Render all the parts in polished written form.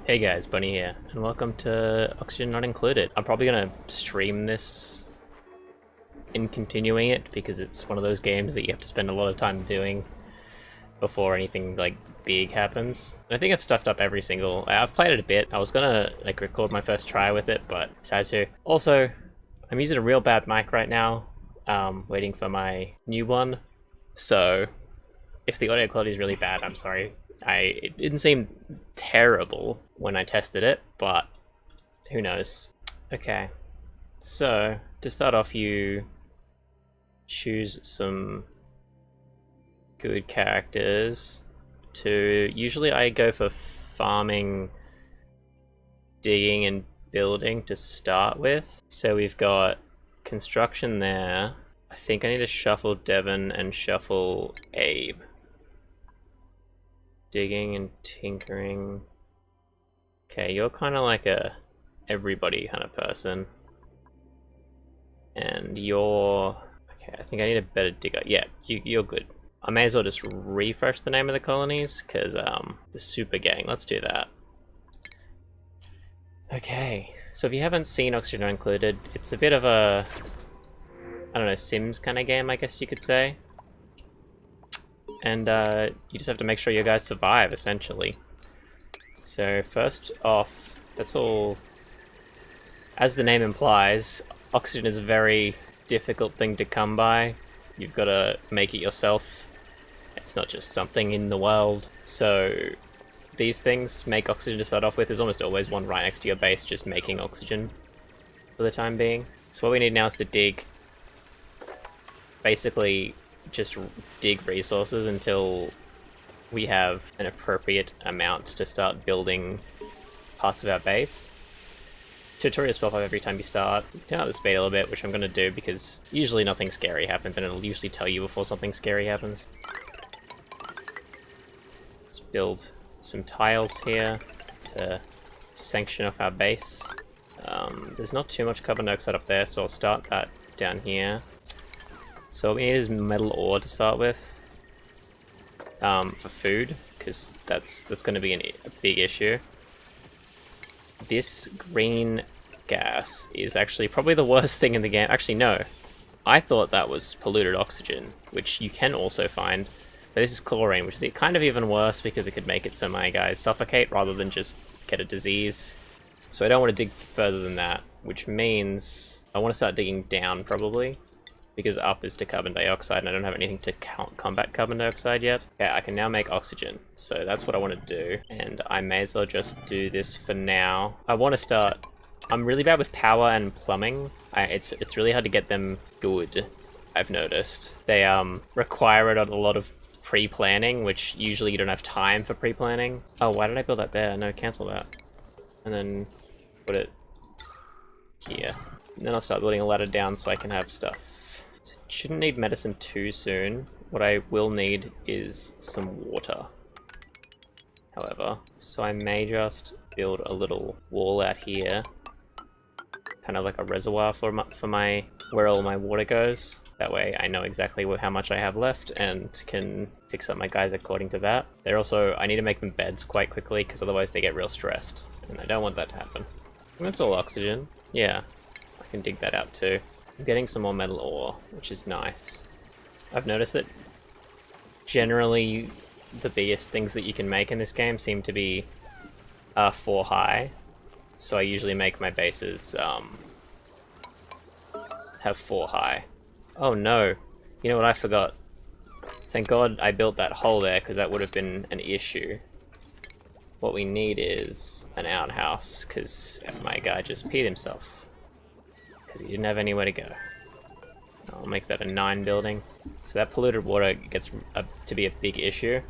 Hey guys, Bunny here, and welcome to Oxygen Not Included. I'm probably gonna stream this in continuing it because it's one of those games that you have to spend a lot of time doing before anything like big happens. And I think I've stuffed up every single. I've played it a bit. I was gonna like record my first try with it, but decided to. Also, I'm using a real bad mic right now, waiting for my new one. So if the audio quality is really bad, I'm sorry. It didn't seem terrible when I tested it, but who knows. Okay, so to start off, you choose some good characters. Usually I go for farming, digging, and building to start with. So we've got construction there. I think I need to shuffle Devon and shuffle Abe. Digging and tinkering. Okay, you're kind of like a everybody kind of person. And you're... Okay, I think I need a better digger. Yeah, you're good. I may as well just refresh the name of the colonies, because the Super Gang, let's do that. Okay, so if you haven't seen Oxygen Not Included, it's a bit of a, I don't know, Sims kind of game, I guess you could say. And you just have to make sure your guys survive, essentially. So first off, that's all... As the name implies, oxygen is a very difficult thing to come by. You've got to make it yourself. It's not just something in the world. So these things make oxygen to start off with. There's almost always one right next to your base just making oxygen for the time being. So what we need now is to dig. Basically, just dig resources until we have an appropriate amount to start building parts of our base. Tutorials pop up every time you start. Turn out the speed a little bit, which I'm going to do because usually nothing scary happens, and it'll usually tell you before something scary happens. Let's build some tiles here to sanction off our base. There's not too much carbon dioxide up there, so I'll start that down here. So what we need is metal ore to start with, for food, because that's going to be a big issue. This green gas is actually probably the worst thing in the game. Actually, no. I thought that was polluted oxygen, which you can also find. But this is chlorine, which is kind of even worse because it could make it so my guys suffocate rather than just get a disease. So I don't want to dig further than that, which means I want to start digging down probably, because up is to carbon dioxide and I don't have anything to combat carbon dioxide yet. Okay, I can now make oxygen, so that's what I want to do, and I may as well just do this for now. I want to start... I'm really bad with power and plumbing. It's really hard to get them good, I've noticed. They require a lot of pre-planning, which usually you don't have time for pre-planning. Oh, why did I build that there? No, cancel that. And then put it here. And then I'll start building a ladder down so I can have stuff. Shouldn't need medicine too soon. What I will need is some water, however. So I may just build a little wall out here, kind of like a reservoir for my where all my water goes. That way I know exactly how much I have left and can fix up my guys according to that. They're also, I need to make them beds quite quickly because otherwise they get real stressed, and I don't want that to happen. And that's all oxygen. Yeah, I can dig that out too. I'm getting some more metal ore, which is nice. I've noticed that generally the biggest things that you can make in this game seem to be 4 high. So I usually make my bases have 4 high. Oh no, you know what I forgot? Thank God I built that hole there because that would have been an issue. What we need is an outhouse because my guy just peed himself. He didn't have anywhere to go. I'll make that a 9 building. So that polluted water gets to be a big issue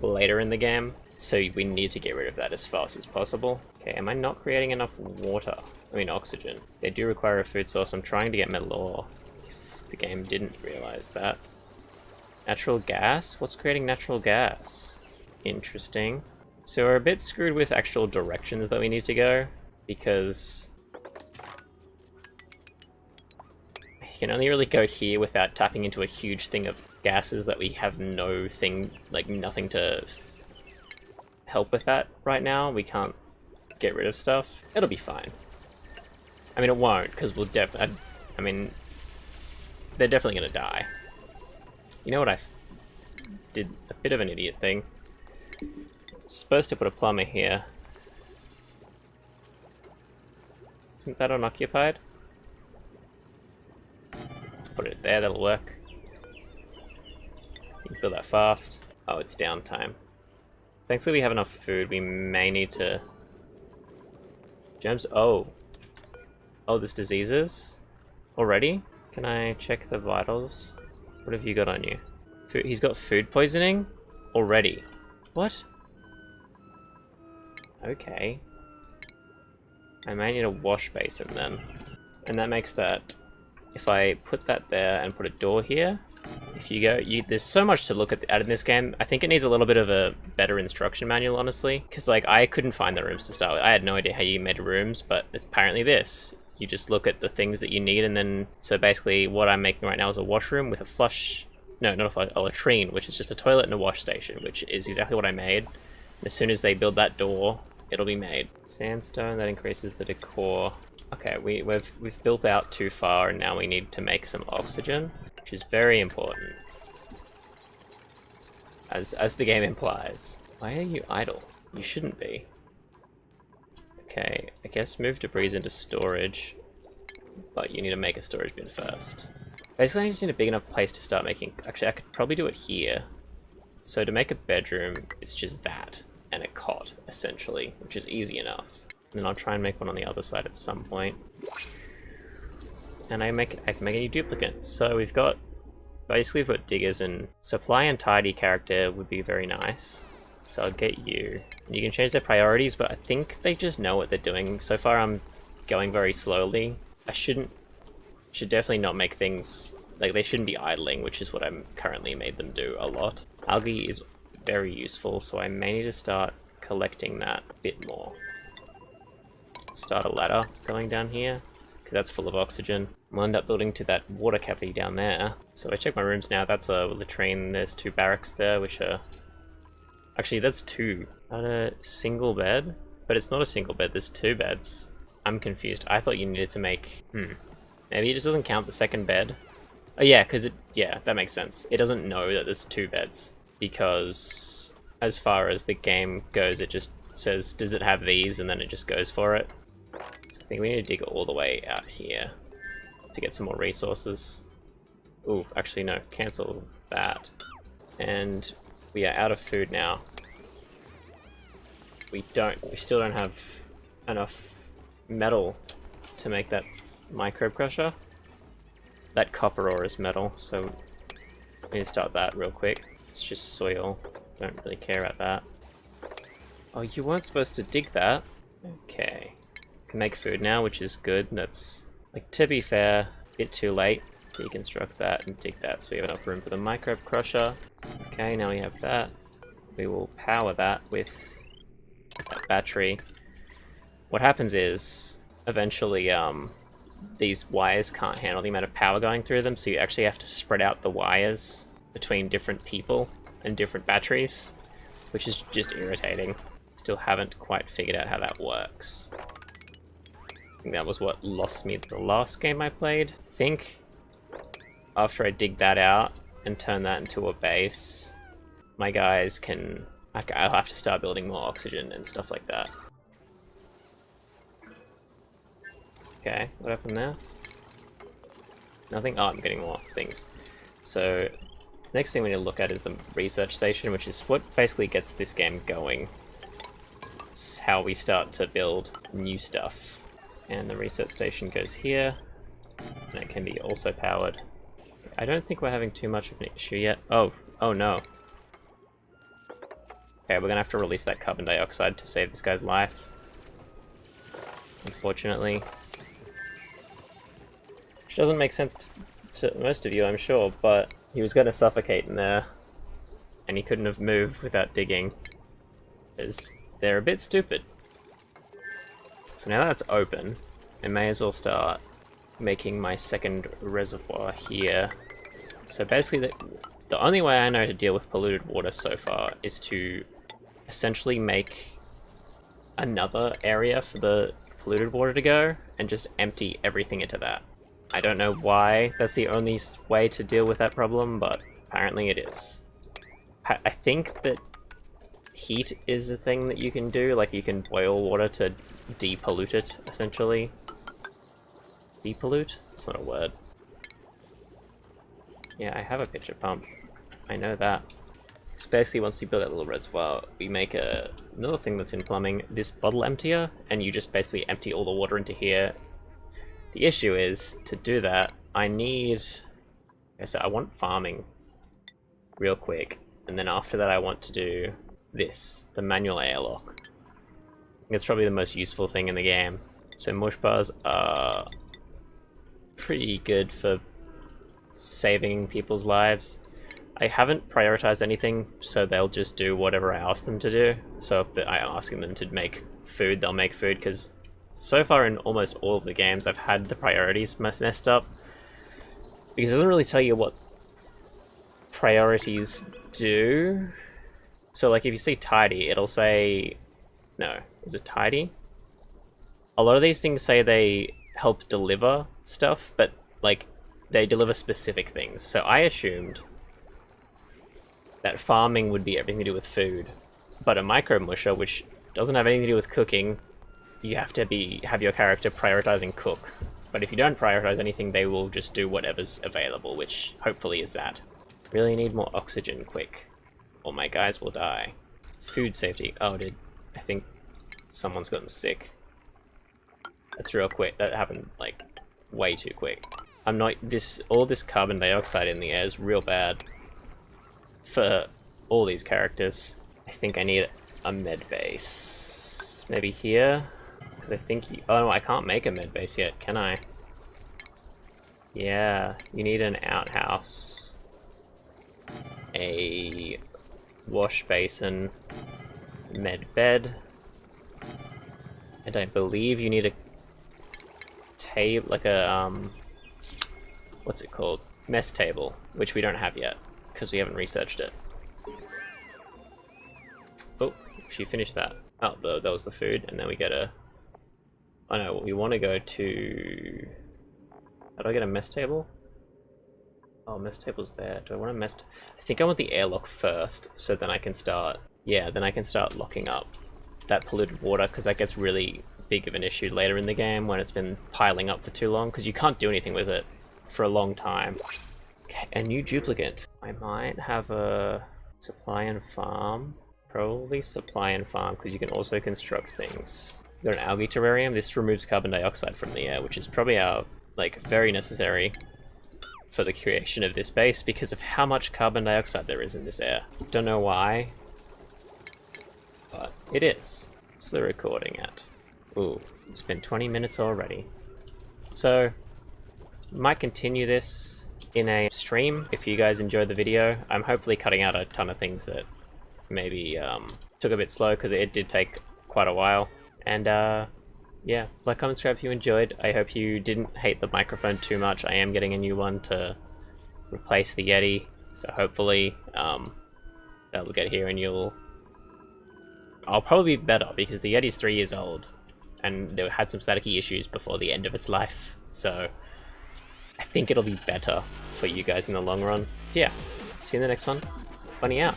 later in the game. So we need to get rid of that as fast as possible. Okay, am I not creating enough water? I mean oxygen. They do require a food source. I'm trying to get metal ore. If the game didn't realize that. Natural gas? What's creating natural gas? Interesting. So we're a bit screwed with actual directions that we need to go, because you can only really go here without tapping into a huge thing of gases that we have nothing to help with that right now. We can't get rid of stuff, it'll be fine. I mean, it won't, because we'll definitely... I mean, they're definitely going to die. You know what I did? A bit of an idiot thing. Supposed to put a plumber here. Isn't that unoccupied? Put it there, that'll work. You can build that fast. Oh, it's downtime. Thankfully we have enough food. We may need to... Germs? Oh. Oh, there's diseases? Already? Can I check the vitals? What have you got on you? He's got food poisoning? Already. What? Okay. I may need a wash basin then. And that makes that... If I put that there and put a door here, if you go... there's so much to look at in this game. I think it needs a little bit of a better instruction manual, honestly. Because, like, I couldn't find the rooms to start with. I had no idea how you made rooms, but it's apparently this. You just look at the things that you need, and then... So basically, what I'm making right now is a washroom with a flush... No, not a flush, a latrine, which is just a toilet and a wash station, which is exactly what I made. And as soon as they build that door, it'll be made. Sandstone, that increases the decor. Okay, we've built out too far, and now we need to make some oxygen, which is very important. As the game implies. Why are you idle? You shouldn't be. Okay, I guess move debris into storage, but you need to make a storage bin first. Basically, I just need a big enough place to start making... Actually, I could probably do it here. So to make a bedroom, it's just that, and a cot, essentially, which is easy enough. And then I'll try and make one on the other side at some point. And I can make a duplicate. So we've got... Basically, we've got diggers, and supply and tidy character would be very nice. So I'll get you. And you can change their priorities, but I think they just know what they're doing. So far, I'm going very slowly. I should definitely not make things... Like, they shouldn't be idling, which is what I'm currently made them do a lot. Algae is very useful, so I may need to start collecting that a bit more. Start a ladder going down here, because that's full of oxygen. We'll end up building to that water cavity down there. So I check my rooms now, that's a latrine, there's 2 barracks there, which are... Actually, that's 2. Not a single bed? But it's not a single bed, there's 2 beds. I'm confused. I thought you needed to make... Maybe it just doesn't count the second bed. Oh yeah, because it... Yeah, that makes sense. It doesn't know that there's 2 beds. Because as far as the game goes, it just says, does it have these? And then it just goes for it. So I think we need to dig all the way out here to get some more resources. Ooh, actually no, cancel that. And we are out of food now. We still don't have enough metal to make that microbe crusher. That copper ore is metal, so we need to start that real quick. It's just soil, don't really care about that. Oh, you weren't supposed to dig that. Okay. Can make food now, which is good. That's, like, to be fair, a bit too late. Deconstruct that and dig that so we have enough room for the microbe crusher. Okay, now we have that. We will power that with that battery. What happens is, eventually, these wires can't handle the amount of power going through them, so you actually have to spread out the wires between different people and different batteries, which is just irritating. Still haven't quite figured out how that works. I think that was what lost me the last game I played. I think after I dig that out and turn that into a base, my guys can... I'll have to start building more oxygen and stuff like that. Okay, what happened there? Nothing? Oh, I'm getting more things. So, next thing we need to look at is the research station, which is what basically gets this game going. It's how we start to build new stuff. And the research station goes here, and it can be also powered. I don't think we're having too much of an issue yet. Oh no. Okay, we're gonna have to release that carbon dioxide to save this guy's life. Unfortunately. Which doesn't make sense to most of you, I'm sure, but he was gonna suffocate in there. And he couldn't have moved without digging. Because they're a bit stupid. So now that it's open, I may as well start making my second reservoir here. So basically, the only way I know to deal with polluted water so far is to essentially make another area for the polluted water to go and just empty everything into that. I don't know why that's the only way to deal with that problem, but apparently it is. I think that heat is a thing that you can do, like you can boil water to depollute it, essentially. Depollute? It's not a word. Yeah, I have a pitcher pump. I know that. So basically, once you build that little reservoir, we make another thing that's in plumbing, this bottle emptier, and you just basically empty all the water into here. The issue is, to do that, I need... Okay, so I want farming real quick, and then after that I want to do this, the manual airlock. I think it's probably the most useful thing in the game. So mush bars are pretty good for saving people's lives. I haven't prioritized anything, so they'll just do whatever I ask them to do. So if I'm asking them to make food, they'll make food, because so far in almost all of the games I've had the priorities messed up. Because it doesn't really tell you what priorities do. So like if you see tidy, it'll say... No, is it tidy? A lot of these things say they help deliver stuff, but like they deliver specific things. So I assumed that farming would be everything to do with food, but a micro musher, which doesn't have anything to do with cooking, you have to have your character prioritizing cook. But if you don't prioritize anything, they will just do whatever's available, which hopefully is that. Really need more oxygen quick, or my guys will die. Food safety. Oh, dude, I think someone's gotten sick. That's real quick. That happened like way too quick. I'm not all this carbon dioxide in the air is real bad for all these characters. I think I need a med base. Maybe here? I think oh no, I can't make a med base yet, can I? Yeah, you need an outhouse, a wash basin, med bed, and I believe you need a like a what's it called? Mess table, which we don't have yet because we haven't researched it. Oh, she finished that. Oh, that was the food, and then we get a... Oh no, we want to go to... How do I get a mess table? Oh, mess table's there. Do I want a mess... I think I want the airlock first, so then I can start... Yeah, then I can start locking up that polluted water, because that gets really big of an issue later in the game when it's been piling up for too long, because you can't do anything with it for a long time. Okay, a new duplicate. I might have a supply and farm. Probably supply and farm, because you can also construct things. We've got an algae terrarium. This removes carbon dioxide from the air, which is probably very necessary for the creation of this base because of how much carbon dioxide there is in this air. Don't know why, but it is. What's the recording at? Ooh, it's been 20 minutes already. So, might continue this in a stream if you guys enjoyed the video. I'm hopefully cutting out a ton of things that maybe took a bit slow because it did take quite a while. And yeah, like, comment, subscribe if you enjoyed. I hope you didn't hate the microphone too much. I am getting a new one to replace the Yeti, so hopefully that'll get here and I'll probably be better because the Yeti's 3 years old and it had some staticky issues before the end of its life, so I think it'll be better for you guys in the long run. Yeah, see you in the next one. Bunny out.